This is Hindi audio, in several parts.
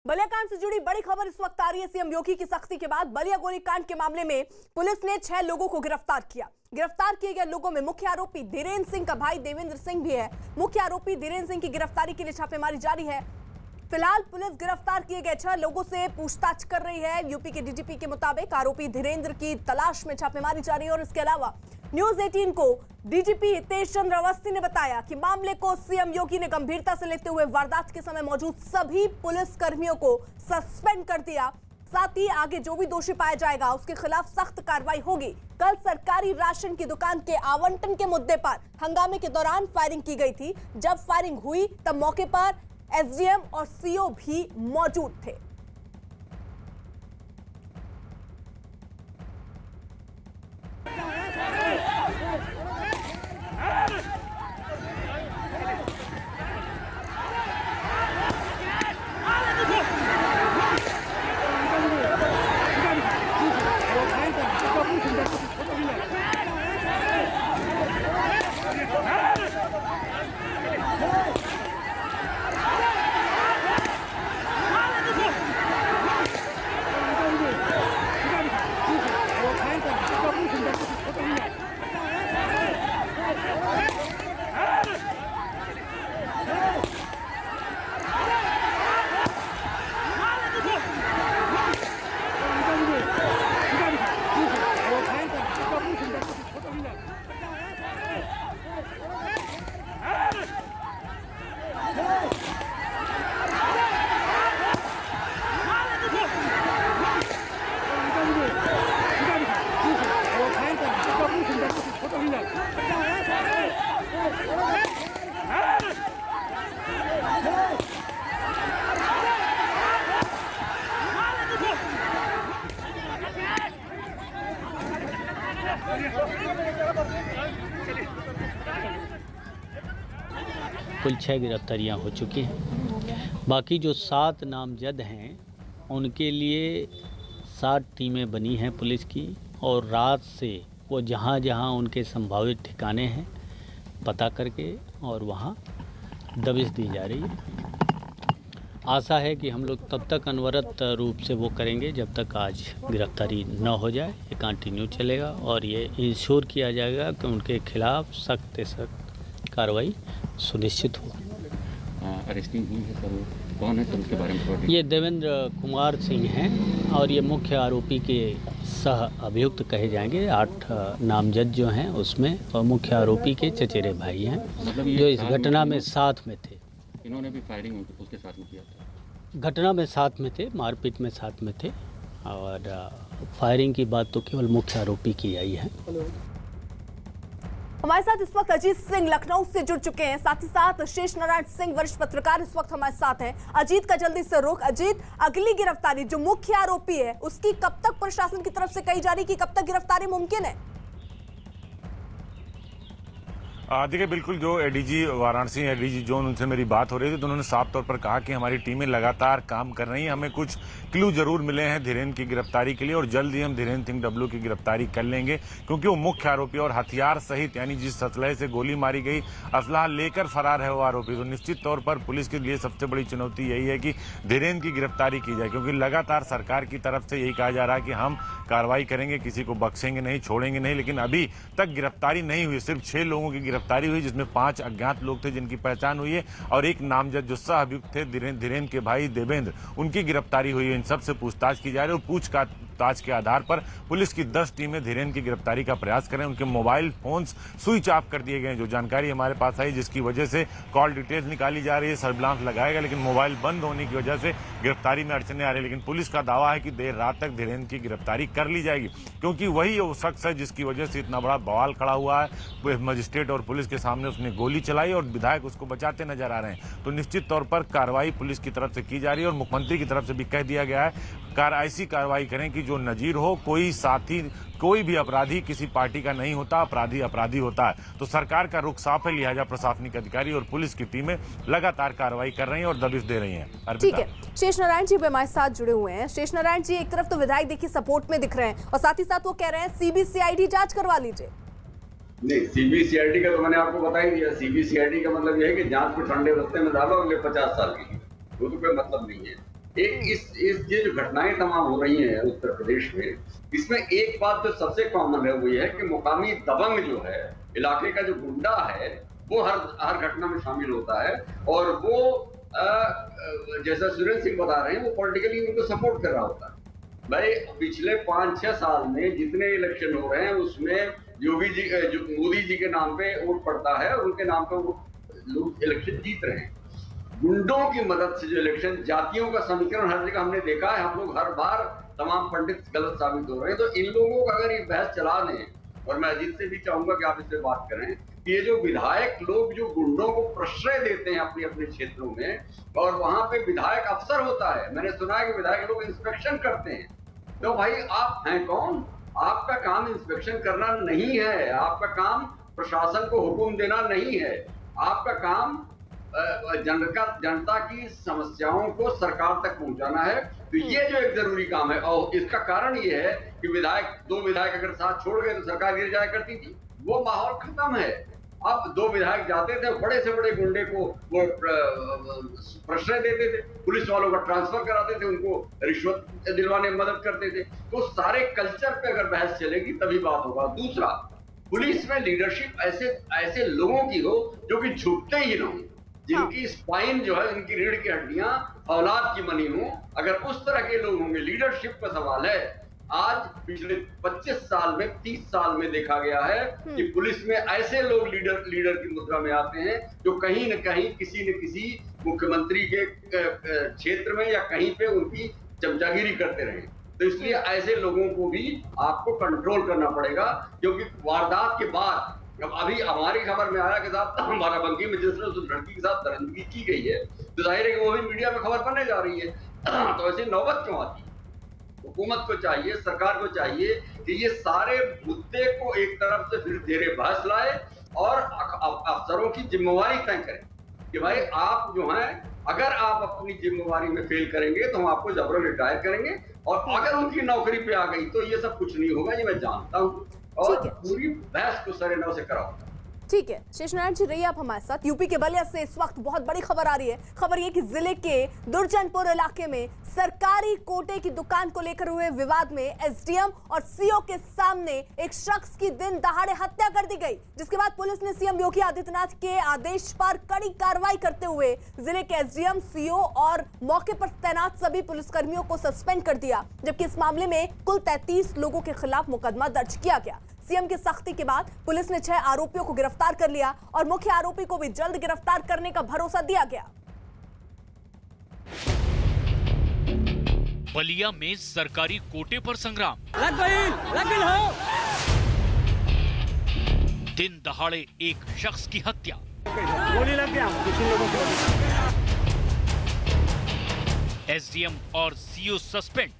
बलिया कांड से जुड़ी बड़ी खबर इस वक्त आ रही है। सीएम योगी की सख्ती के बाद बलिया गोली कांड के मामले में पुलिस ने 6 लोगों को गिरफ्तार किया। गिरफ्तार किए गए लोगों में मुख्य आरोपी धीरेन्द्र सिंह का भाई देवेंद्र सिंह भी है। मुख्य आरोपी धीरेन्द्र सिंह की गिरफ्तारी के लिए छापेमारी जारी है। फिलहाल पुलिस गिरफ्तार किए गए 6 लोगों से पूछताछ कर रही है। यूपी के डीजीपी के मुताबिक आरोपी धीरेन्द्र की तलाश में छापेमारी जारी है। और इसके अलावा न्यूज 18 को डीजीपी हितेश चंद्र अवस्थी ने बताया कि मामले को सीएम योगी ने गंभीरता से लेते हुए वारदात के समय मौजूद सभी पुलिस कर्मियों को सस्पेंड कर दिया। साथ ही आगे जो भी दोषी पाया जाएगा उसके खिलाफ सख्त कार्रवाई होगी। कल सरकारी राशन की दुकान के आवंटन के मुद्दे पर हंगामे के दौरान फायरिंग की गई थी। जब फायरिंग हुई तब मौके पर एसडीएम और सीओ भी मौजूद थे। कुल 6 गिरफ्तारियां हो चुकी हैं। बाकी जो 7 नामजद हैं उनके लिए 7 टीमें बनी हैं पुलिस की, और रात से वो जहां जहां उनके संभावित ठिकाने हैं पता करके और वहां दबिश दी जा रही है। आशा है कि हम लोग तब तक अनवरत रूप से वो करेंगे जब तक आज गिरफ्तारी न हो जाए। ये कंटिन्यू चलेगा और ये इंश्योर किया जाएगा कि उनके खिलाफ सख्त से सख्त कार्रवाई सुनिश्चित हो। अरेस्टिंग हुई है सर, कौन है सर उसके बारे में? ये देवेंद्र कुमार सिंह हैं और ये मुख्य आरोपी के सह अभियुक्त कहे जाएंगे। 8 नामजद जो हैं उसमें, और मुख्य आरोपी के चचेरे भाई हैं, मतलब जो इस घटना में साथ में थे। इन्होंने भी फायरिंग उसके साथ में किया था? घटना में साथ में थे, मारपीट में साथ में थे, और फायरिंग की बात तो केवल मुख्य आरोपी की आई है। हमारे साथ इस वक्त अजीत सिंह लखनऊ से जुड़ चुके हैं, साथ ही साथ शेष नारायण सिंह वरिष्ठ पत्रकार इस वक्त हमारे साथ हैं। अजीत का जल्दी से रुख। अजीत, अगली गिरफ्तारी जो मुख्य आरोपी है उसकी कब तक प्रशासन की तरफ से कही जा रही कि कब तक गिरफ्तारी मुमकिन है? देखिए, बिल्कुल जो एडीजी वाराणसी, एडीजी जोन, उनसे मेरी बात हो रही थी तो उन्होंने साफ तौर पर कहा कि हमारी टीमें लगातार काम कर रही हैं। हमें कुछ क्लू जरूर मिले हैं धीरेन्द्र की गिरफ्तारी के लिए, और जल्द ही हम धीरेन्द्र सिंह डब्लू की गिरफ्तारी कर लेंगे, क्योंकि वो मुख्य आरोपी और हथियार सहित, यानी जिस असलहे से गोली मारी गई, असलहा लेकर फरार है वो आरोपी। तो निश्चित तौर पर पुलिस के लिए सबसे बड़ी चुनौती यही है कि धीरेन्द्र की गिरफ्तारी की जाए, क्योंकि लगातार सरकार की तरफ से यही कहा जा रहा है कि हम कार्रवाई करेंगे, किसी को बख्शेंगे नहीं, छोड़ेंगे नहीं, लेकिन अभी तक गिरफ्तारी नहीं हुई। सिर्फ 6 लोगों की गिरफ्तारी हुई, जिसमें 5 अज्ञात लोग थे जिनकी पहचान हुई है, और एक नामजद जो सह अभियुक्त थे धीरेन्द्र के भाई देवेंद्र, उनकी गिरफ्तारी हुई है। इन सबसे पूछताछ की जा रही है, और पूछताछ के आधार पर पुलिस की 10 टीमें धीरेन्द्र की गिरफ्तारी का प्रयास करें। उनके मोबाइल फोन्स स्विच ऑफ कर दिए गए हैं, जो जानकारी हमारे पास आई, जिसकी वजह से कॉल डिटेल्स निकाली जा रही है, सर्विलांस लगाएगा, लेकिन मोबाइल बंद होने की वजह से गिरफ्तारी में अड़चने आ रही है। लेकिन पुलिस का दावा है कि देर रात तक धीरेन्द्र की गिरफ्तारी कर ली जाएगी, क्योंकि वही वो शख्स है जिसकी वजह से इतना बड़ा बवाल खड़ा हुआ है। मजिस्ट्रेट और पुलिस के सामने उसने गोली चलाई और विधायक उसको बचाते नजर आ रहे हैं। तो निश्चित तौर पर कार्रवाई पुलिस की तरफ से की जा रही है, और मुख्यमंत्री की तरफ से भी कह दिया गया है ऐसी कार्रवाई करें कि जो नजीर हो। कोई साथी, कोई भी अपराधी किसी पार्टी का नहीं होता, अपराधी अपराधी होता है। तो सरकार का रुख साफ है, लिहाजा प्रशासनिक अधिकारी और पुलिस की टीमें लगातार कार्रवाई कर रही हैं और दबिश दे रही हैं। ठीक है, शेष नारायण जी भी हमारे साथ जुड़े हुए हैं। शेष नारायण जी, एक तरफ तो विधायक देखिए सपोर्ट में दिख रहे हैं, और साथ ही साथ वो कह रहे हैं सीबीसीआईडी जांच करवा लीजिए। नहीं, सीबीसीआईडी का तो मैंने आपको बता ही दिया। सीबीसीआईडी का मतलब यह है कि जांच को ठंडे बस्ते में डालो, अगले 50 साल की, वो तो कोई मतलब नहीं है। इस ये जो घटनाएं तमाम हो रही हैं उत्तर प्रदेश में, इसमें एक बात जो सबसे कॉमन है वो ये है कि मुकामी दबंग जो है, इलाके का जो गुंडा है, वो हर घटना में शामिल होता है और वो जैसा सुरेंद्र सिंह बता रहे हैं, वो पॉलिटिकली उनको सपोर्ट कर रहा होता है। भाई पिछले 5-6 साल में जितने इलेक्शन हो रहे हैं उसमें मोदी जी के नाम पे वोट पड़ता है और उनके नाम पे वो लोग इलेक्शन जीत रहे हैं। गुंडों की मदद से जो इलेक्शन, जातियों का समीकरण हर जगह हमने देखा है, हम लोग हर बार तमाम पंडित गलत साबित हो रहे हैं। तो इन लोगों का अगर ये बहस चला दें, और मैं अजीत से भी चाहूंगा कि आप इससे बात करें कि ये जो विधायक लोग जो गुंडों को प्रश्रय देते हैं अपने अपने क्षेत्रों में, और वहां पे विधायक अफसर होता है, मैंने सुना है कि विधायक लोग इंस्पेक्शन करते हैं। तो भाई आप हैं कौन? आपका काम इंस्पेक्शन करना नहीं है, आपका काम प्रशासन को हुक्म देना नहीं है, आपका काम जनता की समस्याओं को सरकार तक पहुंचाना है। तो ये जो एक जरूरी काम है, और इसका कारण ये है कि दो विधायक अगर साथ छोड़ गए तो सरकार गिर जाया करती थी, वो माहौल खत्म है। अब 2 विधायक जाते थे, बड़े से बड़े गुंडे को वो प्रश्रय देते थे, पुलिस वालों का ट्रांसफर कराते थे, उनको रिश्वत दिलवाने में मदद करते थे। तो सारे कल्चर पे अगर बहस चलेगी तभी बात होगा। दूसरा, पुलिस में लीडरशिप ऐसे लोगों की हो जो कि झुकते ही ना हो, जिनकी स्पाइन जो है, इनकी रीढ़ की हड्डियां औलाद की बनी हो। अगर उस तरह के लोग होंगे, लीडरशिप का सवाल है। आज पिछले 25 साल में, 30 साल में देखा गया है कि पुलिस में ऐसे लोग लीडर की मुद्रा में आते हैं जो कहीं न कहीं किसी न किसी मुख्यमंत्री के क्षेत्र में या कहीं पे उनकी चमचागिरी करते रहे। तो इसलिए ऐसे लोगों को भी आपको कंट्रोल करना पड़ेगा, क्योंकि वारदात के बाद, अब अभी हमारी खबर में आया कि साहब बाराबंकी में जिस तरह उस लड़की के साथ दरिंदगी की गई है, तो जाहिर है कि वो भी मीडिया में खबर बनने जा रही है। तो ऐसी नौबत क्यों आती? हुकूमत को चाहिए, सरकार को चाहिए कि ये सारे मुद्दे को एक तरफ से फिर धीरे बहस लाए और अफसरों की जिम्मेवारी तय करें कि भाई आप जो हैं, अगर आप अपनी जिम्मेवारी में फेल करेंगे तो हम आपको जबरन रिटायर करेंगे, और अगर उनकी नौकरी पे आ गई तो ये सब कुछ नहीं होगा, ये मैं जानता हूँ, और पूरी बहस को सरे नौ से कराओ। ठीक है शेषनारायण जी, रहिए आप हमारे साथ। यूपी के बलिया से इस वक्त बहुत बड़ी खबर आ रही है। खबर ये कि जिले के दुर्जनपुर इलाके में सरकारी कोटे की दुकान को लेकर हुए विवाद में एसडीएम और सीओ के सामने एक शख्स की दिन दहाड़े हत्या कर दी गई, जिसके बाद पुलिस ने सीएम योगी आदित्यनाथ के आदेश पर कड़ी कार्रवाई करते हुए जिले के एसडीएम, सीओ और मौके पर तैनात सभी पुलिसकर्मियों को सस्पेंड कर दिया, जबकि इस मामले में कुल 33 लोगों के खिलाफ मुकदमा दर्ज किया गया। सीएम की सख्ती के बाद पुलिस ने 6 आरोपियों को गिरफ्तार कर लिया और मुख्य आरोपी को भी जल्द गिरफ्तार करने का भरोसा दिया गया। बलिया में सरकारी कोटे पर संग्राम, दिन दहाड़े एक शख्स की हत्या, एसडीएम और सीओ सस्पेंड,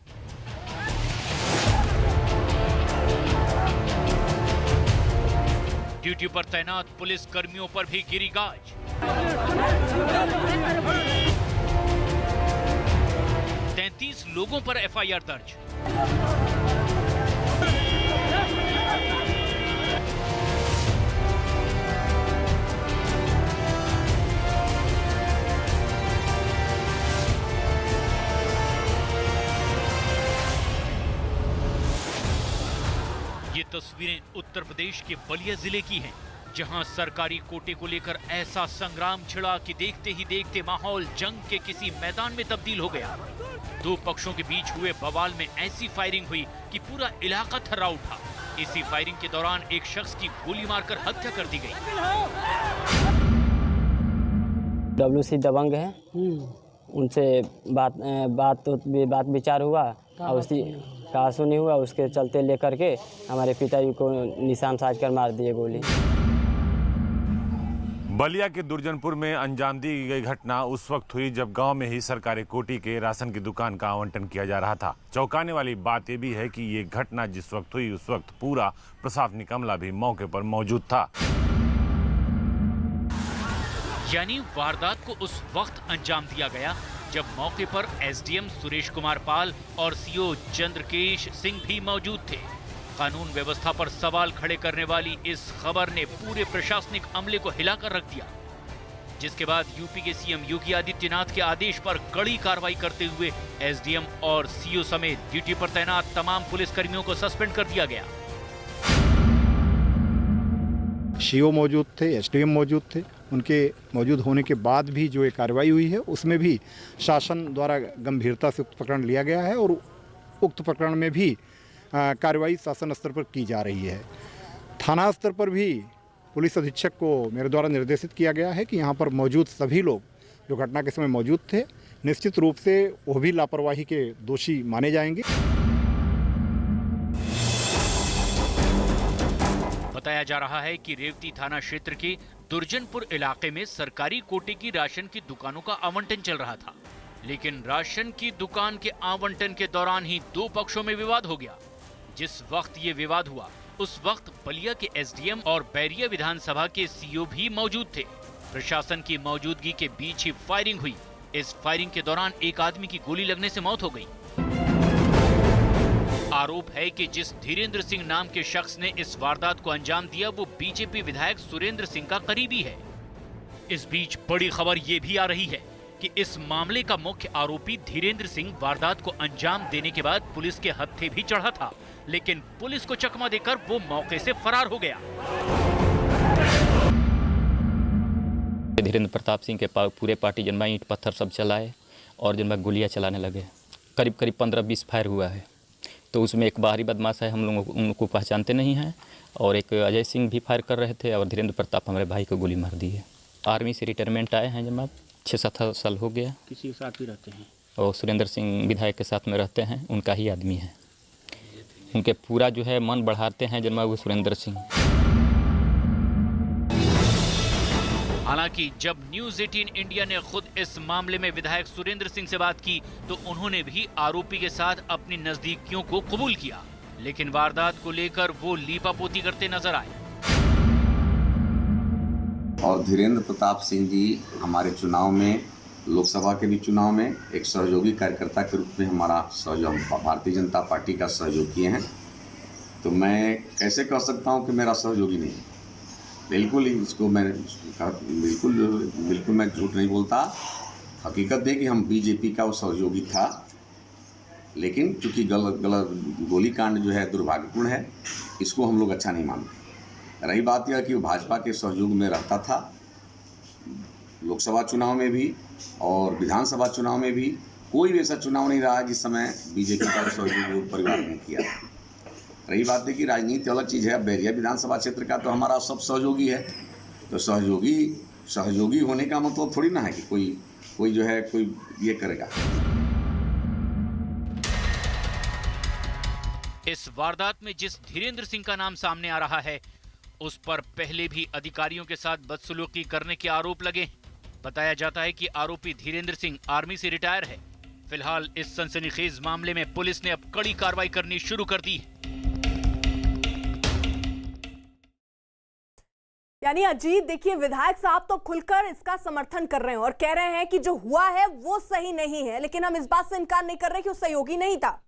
ड्यूटी पर तैनात पुलिस कर्मियों पर भी गिरी गाज। तैंतीस लोगों पर एफआईआर दर्ज। ये तस्वीरें उत्तर प्रदेश के बलिया जिले की हैं, जहां सरकारी कोटे को लेकर ऐसा संग्राम छिड़ा कि देखते ही देखते माहौल जंग के किसी मैदान में तब्दील हो गया। 2 पक्षों के बीच हुए बवाल में ऐसी फायरिंग हुई कि पूरा इलाका थर्रा उठा। इसी फायरिंग के दौरान एक शख्स की गोली मारकर हत्या कर दी गई। WC दबंग है, उनसे बात विचार हुआ और उसी का नहीं हुआ, उसके चलते लेकर के हमारे पिताजी को निशान साज कर मार दिए गोली। बलिया के दुर्जनपुर में अंजाम दी गई घटना उस वक्त हुई जब गांव में ही सरकारी कोटी के राशन की दुकान का आवंटन किया जा रहा था। चौंकाने वाली बात यह भी है कि ये घटना जिस वक्त हुई उस वक्त पूरा प्रशासनिक अमला भी मौके पर मौजूद था। यानी वारदात को उस वक्त अंजाम दिया गया जब मौके पर एसडीएम सुरेश कुमार पाल और सीओ चंद्रकेश सिंह भी मौजूद थे। कानून व्यवस्था पर सवाल खड़े करने वाली इस खबर ने पूरे प्रशासनिक अमले को हिलाकर रख दिया। जिसके बाद यूपी के सीएम योगी आदित्यनाथ के आदेश पर कड़ी कार्रवाई करते हुए एसडीएम और सीओ समेत ड्यूटी पर तैनात तमाम पुलिसकर्मियों को सस्पेंड कर दिया गया। सीओ मौजूद थे, एसडीएम मौजूद थे। उनके मौजूद होने के बाद भी जो ये कार्रवाई हुई है उसमें भी शासन द्वारा गंभीरता से उक्त प्रकरण लिया गया है और उक्त प्रकरण में भी कार्रवाई शासन स्तर पर की जा रही है। थाना स्तर पर भी पुलिस अधीक्षक को मेरे द्वारा निर्देशित किया गया है कि यहाँ पर मौजूद सभी लोग जो घटना के समय मौजूद थे निश्चित रूप से वो भी लापरवाही के दोषी माने जाएंगे। बताया जा रहा है कि रेवती थाना क्षेत्र के दुर्जनपुर इलाके में सरकारी कोटे की राशन की दुकानों का आवंटन चल रहा था, लेकिन राशन की दुकान के आवंटन के दौरान ही दो पक्षों में विवाद हो गया। जिस वक्त ये विवाद हुआ उस वक्त बलिया के एसडीएम और बैरिया विधानसभा के सीओ भी मौजूद थे। प्रशासन की मौजूदगी के बीच ही फायरिंग हुई। इस फायरिंग के दौरान एक आदमी की गोली लगने से मौत हो गई। आरोप है कि जिस धीरेन्द्र सिंह नाम के शख्स ने इस वारदात को अंजाम दिया वो बीजेपी विधायक सुरेंद्र सिंह का करीबी है। इस बीच बड़ी खबर ये भी आ रही है कि इस मामले का मुख्य आरोपी धीरेन्द्र सिंह वारदात को अंजाम देने के बाद पुलिस के हत्थे भी चढ़ा था, लेकिन पुलिस को चकमा देकर वो मौके से फरार हो गया। धीरेन्द्र प्रताप सिंह के पूरे पार्टी जनबा ईंट पत्थर सब चलाए और जनबा गोलियां चलाने लगे। करीब 15-20 फायर हुआ है। तो उसमें एक बाहरी बदमाश है, हम लोग उनको पहचानते नहीं हैं, और एक अजय सिंह भी फायर कर रहे थे और धीरेन्द्र प्रताप हमारे भाई को गोली मार दी है। आर्मी से रिटायरमेंट आए हैं जनाब, 6-7 साल हो गया। किसी के साथ भी रहते हैं? और सुरेंद्र सिंह विधायक के साथ में रहते हैं, उनका ही आदमी है। उनके पूरा जो है मन बढ़ाते हैं जनाब वो सुरेंद्र सिंह। हालांकि जब न्यूज़ 18 इंडिया ने खुद इस मामले में विधायक सुरेंद्र सिंह से बात की तो उन्होंने भी आरोपी के साथ अपनी नजदीकियों को कबूल किया, लेकिन वारदात को लेकर वो लीपापोती करते नजर आए। और धीरेन्द्र प्रताप सिंह जी हमारे चुनाव में, लोकसभा के भी चुनाव में एक सहयोगी कार्यकर्ता के रूप में हमारा सहयोग, भारतीय जनता पार्टी का सहयोग किए हैं। तो मैं कैसे कह सकता हूं कि मेरा सहयोगी नहीं है? बिल्कुल ही इसको मैं बिल्कुल मैं झूठ नहीं बोलता। हकीकत है कि हम बीजेपी का वो सहयोगी था, लेकिन चूंकि गलत गोलीकांड जो है दुर्भाग्यपूर्ण है, इसको हम लोग अच्छा नहीं मानते। रही बात यह कि वो भाजपा के सहयोग में रहता था, लोकसभा चुनाव में भी और विधानसभा चुनाव में भी। कोई भी ऐसा चुनाव नहीं रहा जिस समय बीजेपी का सहयोग परिवार ने किया। रही बात है कि राजनीति अलग चीज़ है। बैरिया विधानसभा क्षेत्र का तो हमारा सब सहयोगी है। तो सहयोगी होने का मतलब थोड़ी ना है कि कोई जो है कोई ये करेगा। इस वारदात में जिस धीरेन्द्र सिंह का नाम सामने आ रहा है उस पर पहले भी अधिकारियों के साथ बदसलूकी करने के आरोप लगे। बताया जाता है कि आरोपी धीरेन्द्र सिंह आर्मी से रिटायर है। फिलहाल इस सनसनीखेज मामले में पुलिस ने अब कड़ी कार्रवाई करनी शुरू कर दी। यानी अजीत, देखिए विधायक साहब तो खुलकर इसका समर्थन कर रहे हैं और कह रहे हैं कि जो हुआ है वो सही नहीं है, लेकिन हम इस बात से इनकार नहीं कर रहे कि वो सहयोगी नहीं था।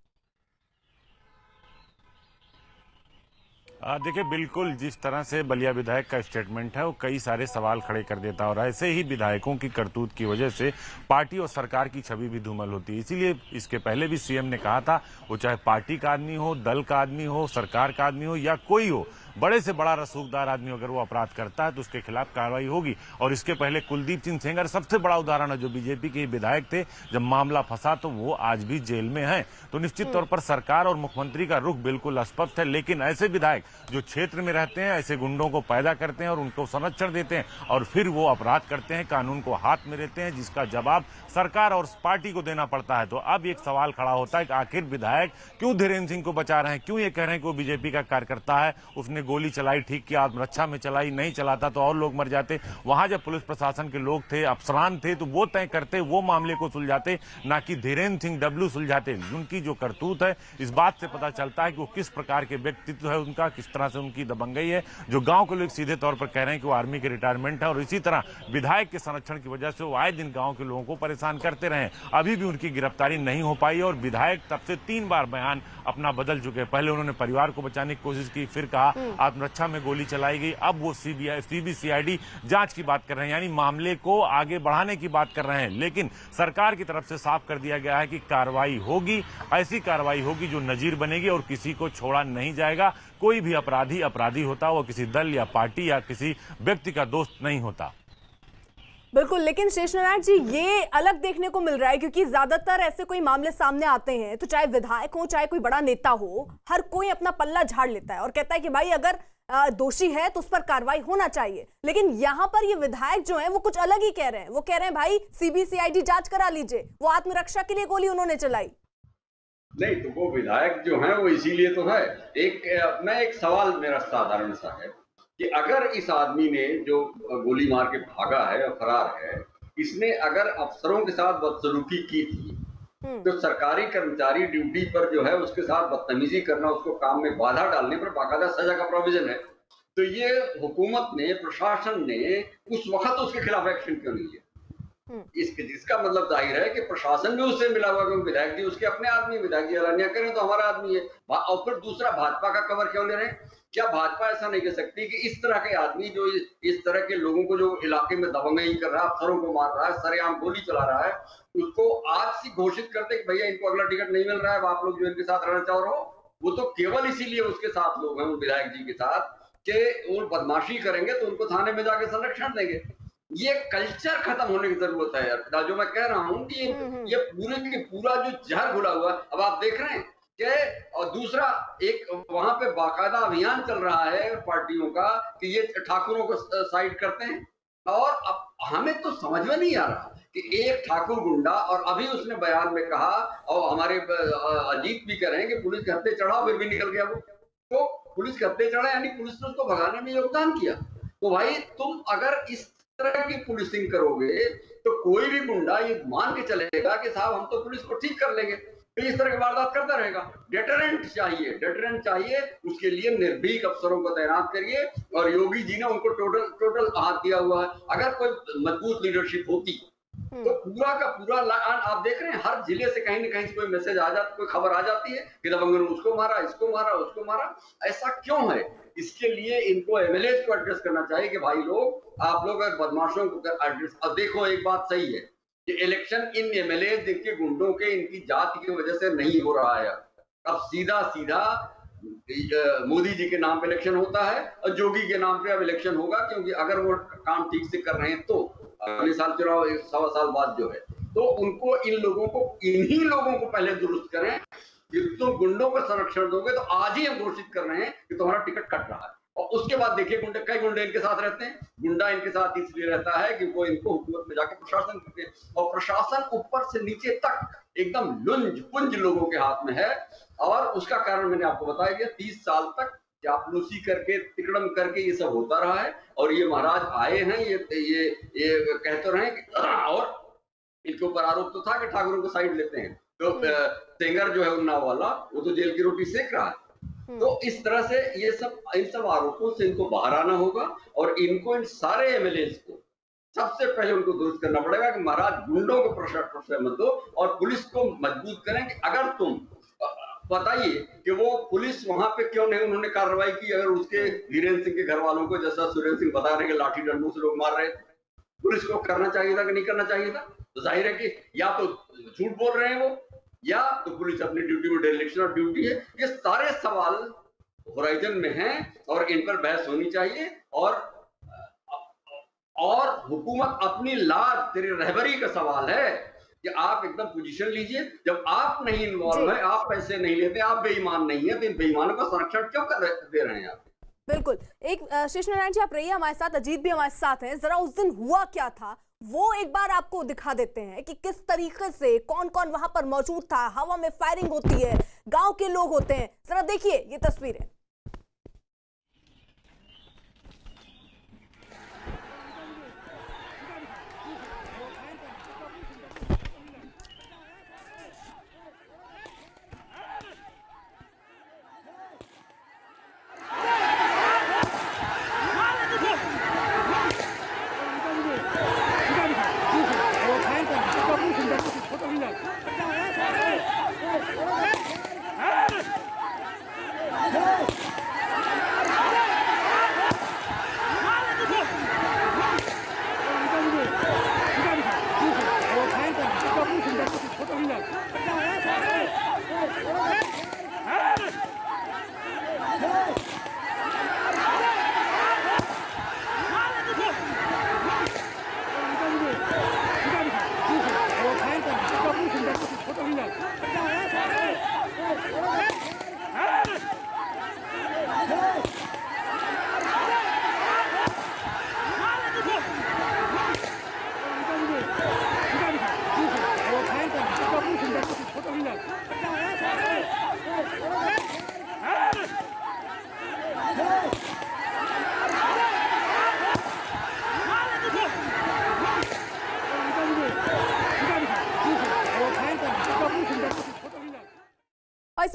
देखिए, बिल्कुल जिस तरह से बलिया विधायक का स्टेटमेंट है वो कई सारे सवाल खड़े कर देता है और ऐसे ही विधायकों की करतूत की वजह से पार्टी और सरकार की छवि भी धूमल होती है। इसीलिए इसके पहले भी सीएम ने कहा था, वो चाहे पार्टी का आदमी हो, दल का आदमी हो, सरकार का आदमी हो या कोई हो, बड़े से बड़ा रसूखदार आदमी अगर वो अपराध करता है तो उसके खिलाफ कार्रवाई होगी। और इसके पहले कुलदीप सिंह सेंगर सबसे बड़ा उदाहरण है, जो बीजेपी के विधायक थे, जब मामला फंसा तो वो आज भी जेल में हैं। तो निश्चित तौर पर सरकार और मुख्यमंत्री का रुख बिल्कुल स्पष्ट है, लेकिन ऐसे विधायक जो क्षेत्र में रहते हैं ऐसे गुंडों को पैदा करते हैं और उनको संरक्षण देते हैं और फिर वो अपराध करते हैं, कानून को हाथ में लेते हैं, जिसका जवाब सरकार और पार्टी को देना पड़ता है। तो अब एक सवाल खड़ा होता है कि आखिर विधायक क्यों धीरेन्द्र सिंह को बचा रहे हैं, क्यों ये कह रहे हैं कि वो बीजेपी का कार्यकर्ता है, उसने गोली चलाई, ठीक किया, आत्मरक्षा में चलाई, नहीं चलाता तो और लोग मर जाते। वहां जब पुलिस प्रशासन के लोग थे, अफसरान थे, तो वो तय करते, वो मामले को सुलझाते, ना कि धीरेन्द्र सिंह डब्लू सुलझाते। उनकी जो करतूत है इस बात से पता चलता है कि वो किस प्रकार के व्यक्तित्व है उनका, किस तरह से उनकी दबंगई है, जो गांव के लोग सीधे तौर पर कह रहे हैं कि वो आर्मी के रिटायरमेंट है और इसी तरह विधायक के संरक्षण की वजह से वो आए दिन गांव के लोगों को परेशान करते रहे। अभी भी उनकी गिरफ्तारी नहीं हो पाई और विधायक तब से 3 बार बयान अपना बदल चुके हैं। पहले उन्होंने परिवार को बचाने की कोशिश की, फिर कहा आत्मरक्षा में गोली चलाई गई। अब वो सीबीसीआईडी जांच की बात कर रहे हैं, यानी मामले को आगे बढ़ाने की बात कर रहे हैं। लेकिन सरकार की तरफ से साफ कर दिया गया है कि कार्रवाई होगी, ऐसी कार्रवाई होगी जो नजीर बनेगी और किसी को छोड़ा नहीं जाएगा। कोई भी अपराधी होता, वो किसी दल या पार्टी या किसी व्यक्ति का दोस्त नहीं होता। बिल्कुल, लेकिन शेषनारायण जी, ये अलग देखने को मिल रहा है क्योंकि ज्यादातर ऐसे कोई मामले सामने आते हैं तो चाहे विधायक हो चाहे कोई बड़ा नेता हो, हर कोई अपना पल्ला झाड़ लेता है और कहता है कि भाई अगर दोषी है तो उस पर कार्रवाई होना चाहिए। लेकिन यहाँ पर ये विधायक जो है वो कुछ अलग ही कह रहे हैं। वो कह रहे हैं भाई सीबीसीआईडी जांच करा लीजिए, वो आत्मरक्षा के लिए गोली उन्होंने चलाई। नहीं तो वो विधायक जो है वो इसीलिए तो है। एक सवाल मेरा साधारण सा है कि अगर इस आदमी ने जो गोली मार के भागा है और फरार है, इसने अगर अफसरों के साथ बदसलूकी की थी तो सरकारी कर्मचारी ड्यूटी पर जो है उसके साथ बदतमीजी करना, उसको काम में बाधा डालने पर बाकायदा सजा का प्रोविजन है। तो ये हुकूमत ने, प्रशासन ने उस वक्त उसके खिलाफ एक्शन क्यों नहीं लिया? इसका मतलब जाहिर है कि प्रशासन भी उससे मिला हुआ, क्योंकि विधायक जी उसके अपने आदमी, विधायक जी अलानिया करें तो हमारा आदमी है। और फिर दूसरा, भाजपा का कवर क्यों ले रहे हैं? क्या भाजपा ऐसा नहीं कह सकती कि इस तरह के आदमी जो इस तरह के लोगों को जो इलाके में दबंगई कर रहा है, अफसरों को मार रहा है, सरेआम गोली चला रहा है, उसको आज से घोषित करते कि भैया इनको अगला टिकट नहीं मिल रहा है, आप लोग जो इनके साथ रहना चाह रहे हो, वो तो केवल इसीलिए उसके साथ लोग हैं, उन विधायक जी के साथ, कि वो बदमाशी करेंगे तो उनको थाने में जाके संरक्षण देंगे। ये कल्चर खत्म होने की जरूरत है यार। जो मैं कह रहा हूँ कि ये पूरा जो जहर घुला हुआ, अब आप देख रहे हैं कि, और दूसरा एक वहां पे बाकायदा अभियान चल रहा है पार्टियों का कि ये ठाकुरों को साइड करते हैं। और अब हमें तो समझ में नहीं आ रहा कि एक ठाकुर गुंडा, और अभी उसने बयान में कहा, और हमारे अजीत भी कह रहे हैं कि पुलिस के हत्थे चढ़ा फिर भी निकल गया वो। तो पुलिस के हत्थे चढ़ा यानी पुलिस ने उसको भगाने में योगदान किया। तो भाई तुम अगर इस तरह की पुलिसिंग करोगे तो कोई भी गुंडा ये मान के चलेगा कि साहब हम तो पुलिस को ठीक कर लेंगे, तो इस तरह की वारदात करता रहेगा। डेटरेंट चाहिए, उसके लिए निर्भीक अफसरों को तैनात करिए, और योगी जी ने उनको टोटल हाथ दिया हुआ है। अगर कोई मजबूत लीडरशिप होती तो पूरा का पूरा आप देख रहे हैं हर जिले से कहीं ना कहीं से कोई मैसेज आ जाता, कोई खबर आ जाती है कि दबंगों ने उसको मारा, इसको मारा, उसको मारा। ऐसा क्यों है? इसके लिए इनको एमएलए को एड्रेस करना चाहिए कि भाई लोग, आप लोग बदमाशों को एड्रेस। अब देखो एक बात सही है कि इलेक्शन इन एमएलए के गुंडों के, इनकी जाति की वजह से नहीं हो रहा है। अब सीधा मोदी जी के नाम पे इलेक्शन होता है और जोगी के नाम पे अब इलेक्शन होगा, क्योंकि अगर वो काम ठीक से कर रहे हैं तो अगले साल चुनाव 1.25 साल बाद जो है, तो उनको इन्हीं लोगों को पहले दुरुस्त करें। कि तुम गुंडों को संरक्षण दोगे तो आज ही हम घोषित कर रहे हैं कि तुम्हारा टिकट कट रहा है। और उसके बाद देखिए कई गुंडे इनके साथ रहते हैं। गुंडा इनके साथ इसलिए रहता है कि वो इनको हुकूमत में जाके प्रशासन करते हैं, और प्रशासन ऊपर से नीचे तक एकदम लुंज पुंज लोगों के हाथ में है। और उसका कारण मैंने आपको बताया कि 30 साल तक चापलूसी करके, तिकड़म करके ये सब होता रहा है। और ये महाराज आए हैं, ये कहते रहे कि, और इनके ऊपर आरोप तो था कि ठाकुरों को साइड लेते हैं, तो सेंगर जो है उन्नाव वाला, वो तो जेल की रोटी सेक रहा है। तो इस तरह से इन सब आरोपों से इनको बाहर आना होगा, और इनको, इन सारे एमएलए को सबसे पहले उनको दुरुस्त करना पड़ेगा कि महाराज गुंडों को प्रशासन मत दो, और पुलिस को मजबूत करें कि अगर तुम बताइए कि वो पुलिस वहां पे क्यों नहीं उन्होंने कार्रवाई की। अगर उसके धीरेन्द्र सिंह के घर वालों को, जैसा सुरेंद्र सिंह बता रहे हैं कि लाठी डंडों से लोग मार रहे थे, पुलिस को करना चाहिए था कि नहीं करना चाहिए था? तो जाहिर है कि या तो झूठ बोल रहे हैं वो, या तो पुलिस अपनी ड्यूटी में डिरेक्शन और ड्यूटी है। ये सारे सवाल होराइजन में हैं और इन पर बहस होनी चाहिए। और हुकूमत अपनी लाज, तेरी रहबरी का सवाल है कि आप एकदम पोजीशन लीजिए। जब आप नहीं इन्वॉल्व है, आप पैसे नहीं लेते, आप बेईमान नहीं है, तो इन बेईमानों का संरक्षण क्यों दे रहे हैं आप? बिल्कुल। एक शेषनारायण जी आप रहिए हमारे साथ, अजीत भी हमारे साथ हैं। जरा उस दिन हुआ क्या था वो एक बार आपको दिखा देते हैं कि किस तरीके से कौन कौन वहां पर मौजूद था। हवा में फायरिंग होती है, गांव के लोग होते हैं। जरा देखिए ये तस्वीरें। Hey!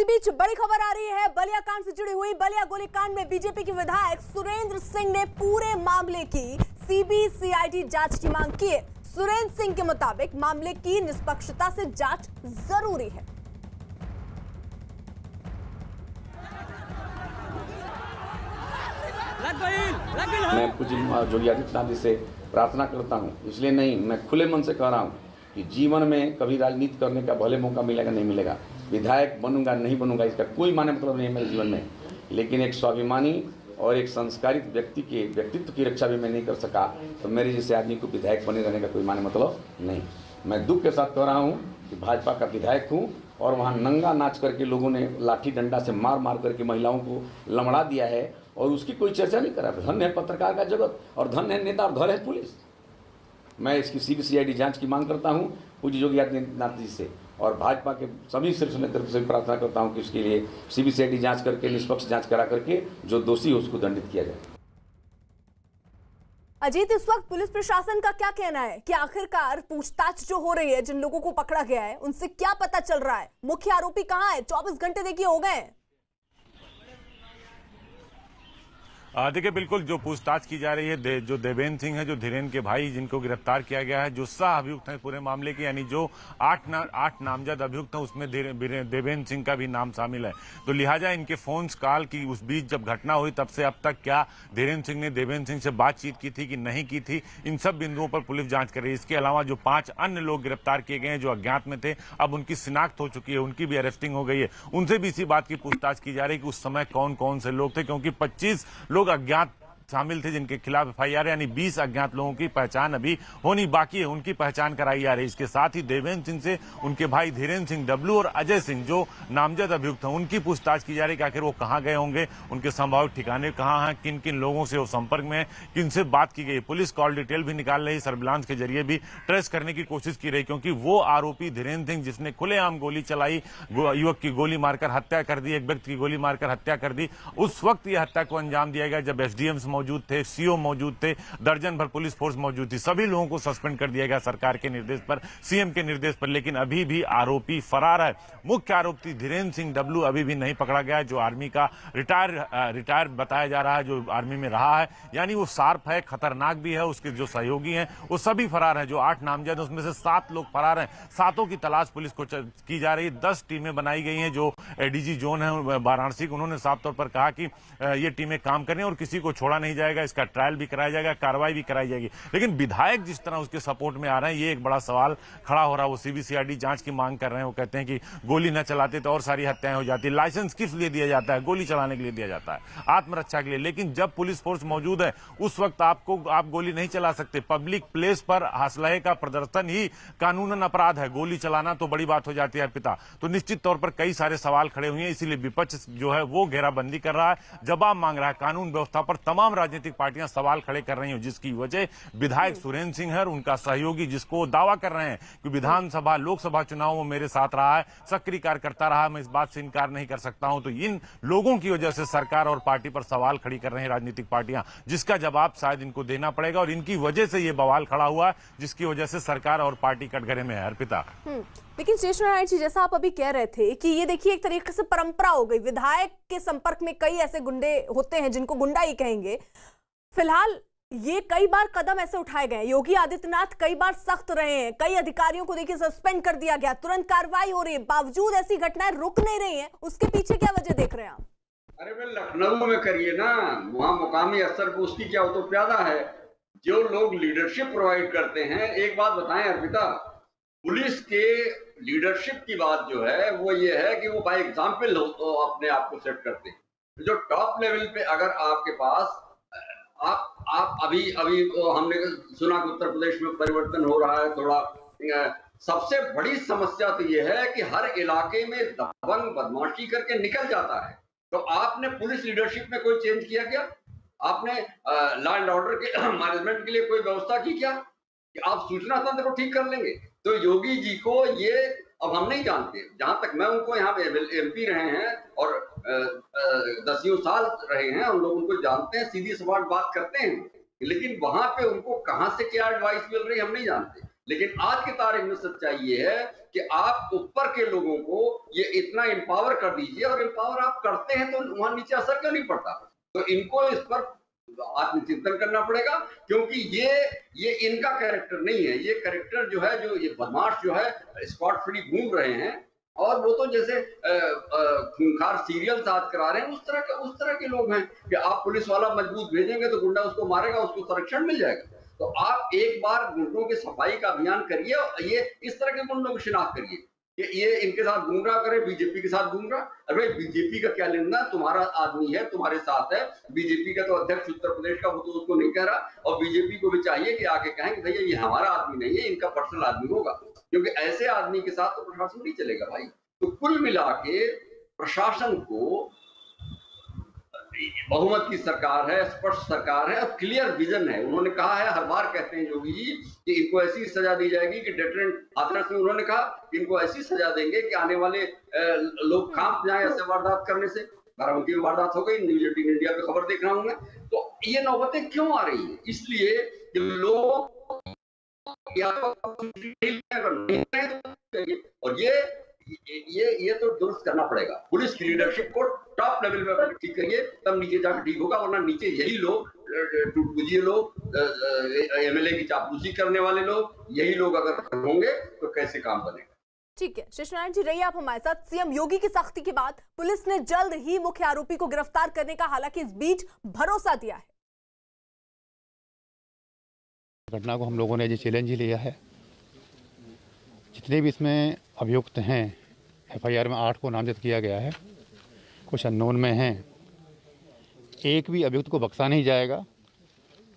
इसी बीच बड़ी खबर आ रही है बलिया कांड से जुड़ी हुई। बलिया गोलीकांड में बीजेपी के विधायक सुरेंद्र सिंह ने पूरे मामले की सीबीसीआईडी जांच की मांग की है। सुरेंद्र सिंह के मुताबिक मामले की निष्पक्षता से जांच जरूरी है। मैं पूज्य योगी आदित्यनाथ जी से प्रार्थना करता हूँ, इसलिए नहीं, मैं खुले मन से कह रहा हूँ कि जीवन में कभी राजनीति करने का भले मौका मिलेगा नहीं मिलेगा, विधायक बनूंगा नहीं बनूंगा इसका कोई माने मतलब नहीं है मेरे जीवन में, लेकिन एक स्वाभिमानी और एक संस्कारित व्यक्ति के व्यक्तित्व की रक्षा भी मैं नहीं कर सका तो मेरे जैसे आदमी को विधायक बने रहने का कोई माने मतलब नहीं। मैं दुख के साथ कह रहा हूँ कि भाजपा का विधायक हूँ और वहाँ नंगा नाच करके लोगों ने लाठी डंडा से मार मार करके महिलाओं को लमड़ा दिया है और उसकी कोई चर्चा नहीं करा। धन है पत्रकार का जगत और धन है नेता और धन है पुलिस। मैं इसकी सीबीसीआईडी जांच की मांग करता हूं पूज्य योगी आदित्यनाथ जी से और भाजपा के सभी शीर्ष नेतृत्व से प्रार्थना करता हूं कि उसके लिए सीबीसीआईडी जांच करके निष्पक्ष जांच करा करके जो दोषी हो उसको दंडित किया जाए। अजीत, इस वक्त पुलिस प्रशासन का क्या कहना है कि आखिरकार पूछताछ जो हो रही है, जिन लोगों को पकड़ा गया है उनसे क्या पता चल रहा है? मुख्य आरोपी कहां है? 24 घंटे देखिए हो गए। देखिए, बिल्कुल जो पूछताछ की जा रही है, जो देवेंद्र सिंह है, जो धीरेन के भाई जिनको गिरफ्तार किया गया है, जो सह अभियुक्त हैं पूरे मामले के, यानी जो आठ नामजद अभियुक्त हैं उसमें देवेंद्र सिंह का भी नाम शामिल है। तो लिहाजा इनके फोन्स कॉल की उस बीच जब घटना हुई तब से अब तक क्या धीरेन्द्र सिंह ने देवेंद्र सिंह से बातचीत की थी कि नहीं की थी, इन सब बिंदुओं पर पुलिस जांच कर रही है। इसके अलावा जो 5 अन्य लोग गिरफ्तार किए गए हैं जो अज्ञात में थे, अब उनकी शिनाख्त हो चुकी है, उनकी भी अरेस्टिंग हो गई है। उनसे भी इसी बात की पूछताछ की जा रही है कि उस समय कौन कौन से लोग थे, क्योंकि 25 लोग अज्ञात शामिल थे जिनके खिलाफ एफआईआर, यानी 20 अज्ञात लोगों की पहचान अभी होनी बाकी है, उनकी पहचान कराई जा रही है। इसके साथ ही देवेंद्र सिंह से उनके भाई धीरेन्द्र सिंह डब्लू और अजय सिंह जो नामजद अभियुक्त हैं उनकी पूछताछ की जा रही है कि आखिर वो कहां गए होंगे, उनके संभावित ठिकाने कहां हैं, किन किन लोगों से वो संपर्क में है, किनसे बात की गई। पुलिस कॉल डिटेल भी निकाल रही, सर्विलांस के जरिए भी ट्रेस करने की कोशिश की रही, क्योंकि वो आरोपी धीरेन्द्र सिंह जिसने खुलेआम गोली चलाई, युवक की गोली मारकर हत्या कर दी, एक व्यक्ति की गोली मारकर हत्या कर दी, उस वक्त यह हत्या को अंजाम दिया गया जब एसडीएम मौजूद थे, सीओ मौजूद थे, दर्जन भर पुलिस फोर्स मौजूद थी। सभी लोगों को सस्पेंड कर दिया गया सरकार के निर्देश पर, सीएम के निर्देश पर, लेकिन अभी भी आरोपी फरार है। मुख्य आरोपी धीरेन्द्र सिंह डब्लू अभी भी नहीं पकड़ा गया है, जो आर्मी का रिटायर बताया जा रहा है, जो आर्मी में रहा है, यानी वो शार्प है, खतरनाक भी है। उसके जो सहयोगी हैं वो सभी फरार हैं। जो 8 नामजद उसमें से 7 लोग फरार हैं। 7 की तलाश पुलिस को की जा रही है। 10 टीमें बनाई गई हैं। जो एडीजी जोन है वाराणसी, उन्होंने साफ तौर पर कहा कि ये टीमें काम करें और किसी को छोड़ा नहीं जाएगा, इसका ट्रायल भी कराया जाएगा, कार्रवाई भी कराई जाएगी। लेकिन विधायक जिस तरह उसके सपोर्ट में आ रहे हैं, ये एक बड़ा सवाल खड़ा हो रहा है। वो सीबीसीआईडी जांच की मांग कर रहे हैं। वो कहते हैं कि गोली न चलाते तो और सारी हत्याएं हो जाती। लाइसेंस किस लिए दिया जाता है? गोली चलाने के लिए दिया जाता है, आत्मरक्षा के लिए। लेकिन जब पुलिस फोर्स मौजूद है उस वक्त आप गोली नहीं चला सकते। पब्लिक प्लेस पर असलहे का प्रदर्शन ही कानूनन अपराध है, गोली चलाना तो बड़ी बात हो जाती है पिता। तो निश्चित तौर पर कई सारे सवाल खड़े हुए हैं, इसीलिए विपक्ष जो है वो घेराबंदी कर रहा है, जवाब मांग रहा है। कानून व्यवस्था पर तमाम राजनीतिक पार्टियां सवाल खड़े कर रही हैं, जिसकी वजह विधायक सुरेंद्र सिंह है और उनका सहयोगी, जिसको दावा कर रहे हैं कि विधानसभा लोकसभा चुनाव में मेरे साथ रहा है, सक्रिय कार्यकर्ता रहा है, मैं इस बात से इनकार नहीं कर सकता हूं। तो इन लोगों की वजह से सरकार और पार्टी पर सवाल खड़ी कर रहे हैं राजनीतिक पार्टियां, जिसका जवाब शायद इनको देना पड़ेगा। और इनकी वजह से ये बवाल खड़ा हुआ है, जिसकी वजह से सरकार और पार्टी कटघरे में है। अर्पिता, लेकिन शेषनारायण जी, जैसा आप अभी कह रहे थे कि ये देखिए एक तरीके से परंपरा हो गई, विधायक के संपर्क में कई ऐसे गुंडे होते हैं जिनको गुंडा ही कहेंगे। फिलहाल ये कई बार कदम ऐसे उठाए गए, योगी आदित्यनाथ कई बार सख्त रहे हैं, कई अधिकारियों को देखिए सस्पेंड कर दिया गया, तुरंत कार्रवाई हो रही है, बावजूद ऐसी घटनाएं रुक नहीं रही हैं। उसके पीछे क्या वजह देख रहे हैं आप? अरे वे लखनऊ में करिए ना, वहां मुकामी अफसर को उसकी क्या, वो तो प्यादा है। जो लोग लीडरशिप प्रोवाइड करते हैं, एक बात बताएं अर्पिता, पुलिस के लीडरशिप की बात जो है वो ये है कि वो बाय एग्जाम्पल तो अपने आप को सेट करते हैं। जो टॉप लेवल पे अगर आपके पास आप अभी हमने सुना कि उत्तर प्रदेश में परिवर्तन हो रहा है थोड़ा, सबसे बड़ी समस्या तो ये है कि हर इलाके में दबंग बदमाशी करके निकल जाता है। तो आपने पुलिस लीडरशिप में कोई चेंज किया क्या? आपने लॉ एंड ऑर्डर के मैनेजमेंट के लिए कोई व्यवस्था की क्या कि आप सूचना तंत्र को ठीक कर लेंगे? तो योगी जी को ये अब हम नहीं जानते, जहां तक मैं उनको यहाँ पे एमपी रहे हैं और 10 साल रहे हैं, हम लोग उनको जानते हैं, सीधी सवाल बात करते हैं। लेकिन वहां पे उनको कहां से क्या एडवाइस मिल रही है हम नहीं जानते। लेकिन आज की तारीख में सच्चाई ये है कि आप ऊपर के लोगों को ये इतना एम्पावर कर दीजिए, और एम्पावर आप करते हैं तो वहां नीचे असर क्यों नहीं पड़ता। तो इनको इस पर आत्मचिंतन करना पड़ेगा, क्योंकि ये इनका कैरेक्टर नहीं है। ये कैरेक्टर जो है, जो ये बदमाश जो है स्पॉट फ्री घूम रहे हैं, और वो तो जैसे खूंखार सीरियल साथ करा रहे हैं, उस तरह के लोग हैं कि आप पुलिस वाला मजबूत भेजेंगे तो गुंडा उसको मारेगा, उसको संरक्षण मिल जाएगा। तो आप एक बार गुंडों की सफाई का अभियान करिए, ये इस तरह के गुंडों की शिनाख्त करिए कि ये इनके साथ घूम रहा करे, बीजेपी के साथ घूम रहा। अरे बीजेपी का क्या लेना, तुम्हारा आदमी है, तुम्हारे साथ है। बीजेपी का तो अध्यक्ष उत्तर प्रदेश का, वो तो उसको नहीं कह रहा। और बीजेपी को भी चाहिए कि आके कहें कि भैया ये हमारा आदमी नहीं है, इनका पर्सनल आदमी होगा, क्योंकि ऐसे आदमी के साथ तो प्रशासन नहीं चलेगा भाई। तो कुल मिला के प्रशासन को बहुमत की सरकार है, स्पष्ट सरकार है, और क्लियर विजन है। उन्होंने कहा है, हर बार कहते हैं योगी जी कि इनको ऐसी सजा दी जाएगी कि डेटरेंट हाथरस में उन्होंने कहा कि इनको ऐसी सजा देंगे कि आने वाले लोग कांप जाएं ऐसे वारदात करने से। बाराबंकी में वारदात हो गई, न्यूज 18 इंडिया पे खबर देख रहा हूं मैं। तो ये नौबतें क्यों आ रही है? इसलिए कि लोग और ये तो दुरुस्त करना पड़ेगा। पुलिस की लीडरशिप को टॉप लेवल पे ठीक करिए, तब नीचे जाकर ठीक होगा। वरना नीचे यही लोग, टूटबुझिए लोग, एमएलए की चापलूसी करने वाले लोग, यही लोग अगर होंगे तो कैसे काम बनेगा। ठीक है, शेषनारायण जी रहिए आप हमारे साथ। सीएम योगी की सख्ती के बाद पुलिस ने जल्द ही मुख्य आरोपी को गिरफ्तार करने का हालांकि इस बीच भरोसा दिया है। घटना को हम लोगों ने ये चैलेंज ही लिया है। जितने भी इसमें अभियुक्त हैं, एफआईआर में 8 को नामजद किया गया है, कुछ अननोन में हैं। एक भी अभियुक्त को बख्शा नहीं जाएगा।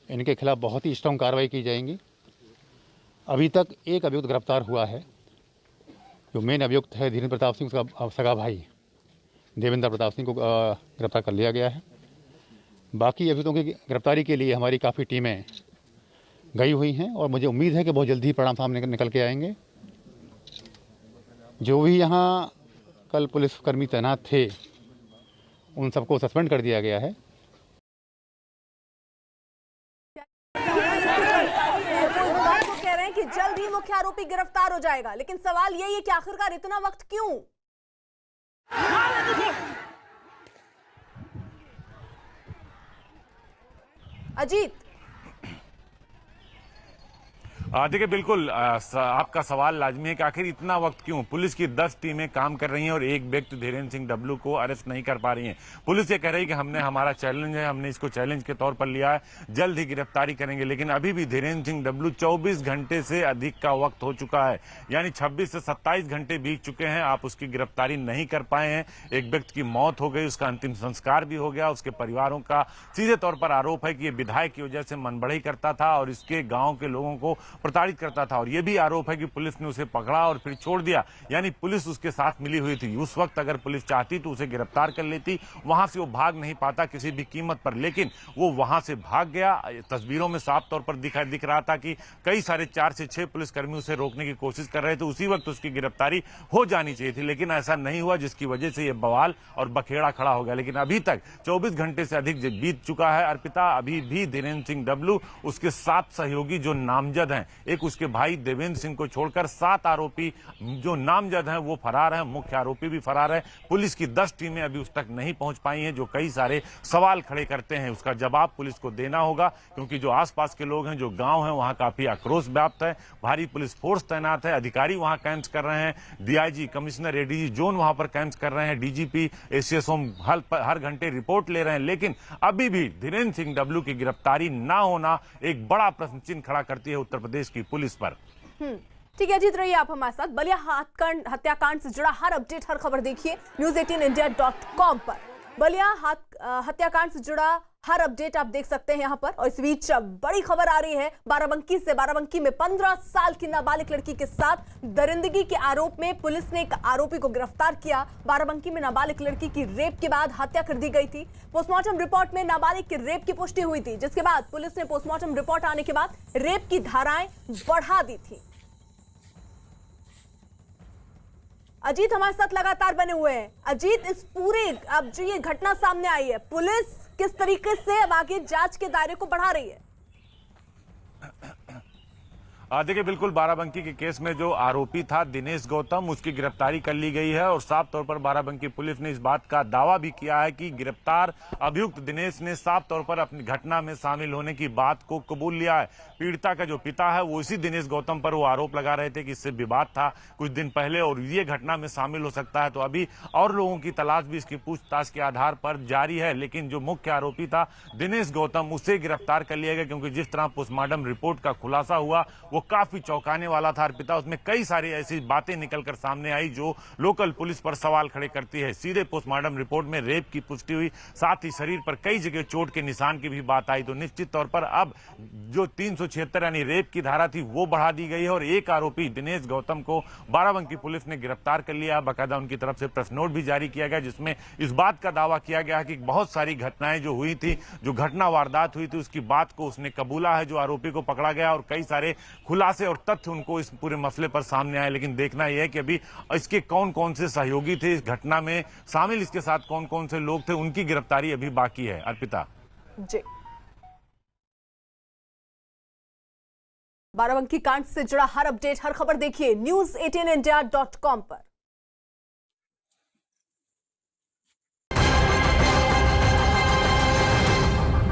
इनके खिलाफ बहुत ही स्ट्रॉन्ग कार्रवाई की जाएंगी। अभी तक एक अभियुक्त गिरफ्तार हुआ है, जो मेन अभियुक्त है धीरेन्द्र प्रताप सिंह, उसका सगा भाई देवेंद्र प्रताप सिंह को गिरफ्तार कर लिया गया है। बाकी अभियुक्तों की गिरफ्तारी के लिए हमारी काफ़ी टीमें गई हुई हैं, और मुझे उम्मीद है कि बहुत जल्दी परिणाम सामने निकल के आएंगे। जो भी यहाँ कल पुलिसकर्मी तैनात थे, उन सबको सस्पेंड कर दिया गया है। कह रहे हैं कि जल्द ही मुख्य आरोपी गिरफ्तार हो जाएगा, लेकिन सवाल यही है कि आखिरकार इतना वक्त क्यों? अजीत, देखिए बिल्कुल आपका सवाल लाजमी है कि आखिर इतना वक्त क्यों? पुलिस की 10 टीमें काम कर रही हैं और एक व्यक्ति धीरेन्द्र सिंह डब्लू को अरेस्ट नहीं कर पा रही हैं। पुलिस ये कह रही है कि हमने, हमारा चैलेंज है, हमने इसको चैलेंज के तौर पर लिया है, जल्द ही गिरफ्तारी करेंगे। लेकिन अभी भी धीरेन्द्र सिंह डब्लू 24 घंटे से अधिक का वक्त हो चुका है, यानी 26 से 27 घंटे बीत चुके हैं, आप उसकी गिरफ्तारी नहीं कर पाए हैं। एक व्यक्ति की मौत हो गई, उसका अंतिम संस्कार भी हो गया। उसके परिवारों का सीधे तौर पर आरोप है कि ये विधायक की वजह से मनबढ़ई करता था और इसके गाँव के लोगों को प्रताड़ित करता था। और यह भी आरोप है कि पुलिस ने उसे पकड़ा और फिर छोड़ दिया, यानी पुलिस उसके साथ मिली हुई थी। उस वक्त अगर पुलिस चाहती तो उसे गिरफ्तार कर लेती, वहां से वो भाग नहीं पाता किसी भी कीमत पर, लेकिन वो वहां से भाग गया। तस्वीरों में साफ तौर पर दिख रहा था कि कई सारे 4 से 6 पुलिसकर्मी उसे रोकने की कोशिश कर रहे थे। उसी वक्त उसकी गिरफ्तारी हो जानी चाहिए थी, लेकिन ऐसा नहीं हुआ, जिसकी वजह से ये बवाल और बखेड़ा खड़ा हो गया। लेकिन अभी तक 24 घंटे से अधिक बीत चुका है। अर्पिता, अभी भी धीरेन्द्र सिंह डब्लू, उसके 7 सहयोगी जो नामजद हैं, एक उसके भाई देवेंद्र सिंह को छोड़कर 7 आरोपी जो नामजद हैं वो फरार हैं। मुख्य आरोपी भी फरार है। पुलिस की 10 टीमें अभी उस तक नहीं पहुंच पाई हैं, जो कई सारे सवाल खड़े करते हैं। उसका जवाब पुलिस को देना होगा, क्योंकि जो आसपास के लोग हैं, जो गांव हैं, वहां काफी आक्रोश व्याप्त है। भारी पुलिस फोर्स तैनात है, अधिकारी वहां कैंप्स कर रहे हैं, डीआईजी, कमिश्नर, एडीजी जोन वहां पर कैंप्स कर रहे हैं, डीजीपी, एसीएसओ हर घंटे रिपोर्ट ले रहे हैं। लेकिन अभी भी धीरेन्द्र सिंह डब्लू की गिरफ्तारी ना होना एक बड़ा प्रश्न चिन्ह खड़ा करती है उत्तर प्रदेश की पुलिस पर। ठीक है, अजीत रहिए आप हमारे साथ। बलिया हत्याकांड से जुड़ा हर अपडेट, हर खबर देखिए news18india.com पर। बलिया हत्याकांड से जुड़ा हर अपडेट आप देख सकते हैं यहाँ पर। और इस बीच बड़ी खबर आ रही है बाराबंकी से। बाराबंकी में 15 साल की नाबालिग लड़की के साथ दरिंदगी के आरोप में पुलिस ने एक आरोपी को गिरफ्तार किया। बाराबंकी में नाबालिग लड़की की रेप के बाद हत्या कर दी गई थी। पोस्टमार्टम रिपोर्ट में नाबालिग के रेप की पुष्टि हुई थी, जिसके बाद पुलिस ने पोस्टमार्टम रिपोर्ट आने के बाद रेप की धाराएं बढ़ा दी थी। अजीत हमारे साथ लगातार बने हुए हैं। अजीत, इस पूरे अब जो ये घटना सामने आई है, पुलिस किस तरीके से अब आगे जांच के दायरे को बढ़ा रही है? देखिए, बिल्कुल बाराबंकी के केस में जो आरोपी था दिनेश गौतम, उसकी गिरफ्तारी कर ली गई है और साफ तौर पर बाराबंकी पुलिस ने इस बात का दावा भी किया है कि गिरफ्तार अभियुक्त दिनेश ने साफ तौर पर अपनी घटना में शामिल होने की बात को कबूल लिया है। पीड़िता का जो पिता है वो इसी दिनेश गौतम पर वो आरोप लगा रहे थे कि इससे विवाद था कुछ दिन पहले और ये घटना में शामिल हो सकता है। तो अभी और लोगों की तलाश भी इसकी पूछताछ के आधार पर जारी है, लेकिन जो मुख्य आरोपी था दिनेश गौतम, उसे गिरफ्तार कर लिया गया क्योंकि जिस तरह पोस्टमार्टम रिपोर्ट का खुलासा हुआ वो काफी चौंकाने वाला था। अर्पिता, उसमें कई सारी ऐसी बातें निकलकर सामने आई जो लोकल पुलिस पर सवाल खड़े करती है। सीधे पोस्टमार्टम रिपोर्ट में रेप की पुष्टि हुई, साथ ही शरीर पर कई जगह चोट के निशान की भी बात आई। तो निश्चित तौर पर अब जो 376 यानी रेप की धारा थी वो बढ़ा दी गई है और एक आरोपी दिनेश गौतम को बाराबंकी पुलिस ने गिरफ्तार कर लिया। बाकायदा उनकी तरफ से प्रेस नोट भी जारी किया गया जिसमें इस बात का दावा किया गया कि बहुत सारी घटनाएं जो हुई थी, जो घटना वारदात हुई थी, उसकी बात को उसने कबूला है। जो आरोपी को पकड़ा गया और कई सारे खुलासे और तथ्य उनको इस पूरे मसले पर सामने आए। लेकिन देखना यह है कि अभी इसके कौन कौन से सहयोगी थे इस घटना में शामिल, इसके साथ कौन कौन से लोग थे, उनकी गिरफ्तारी अभी बाकी है। अर्पिता जी, बाराबंकी कांड से जुड़ा हर अपडेट, हर खबर देखिए news18india.com पर।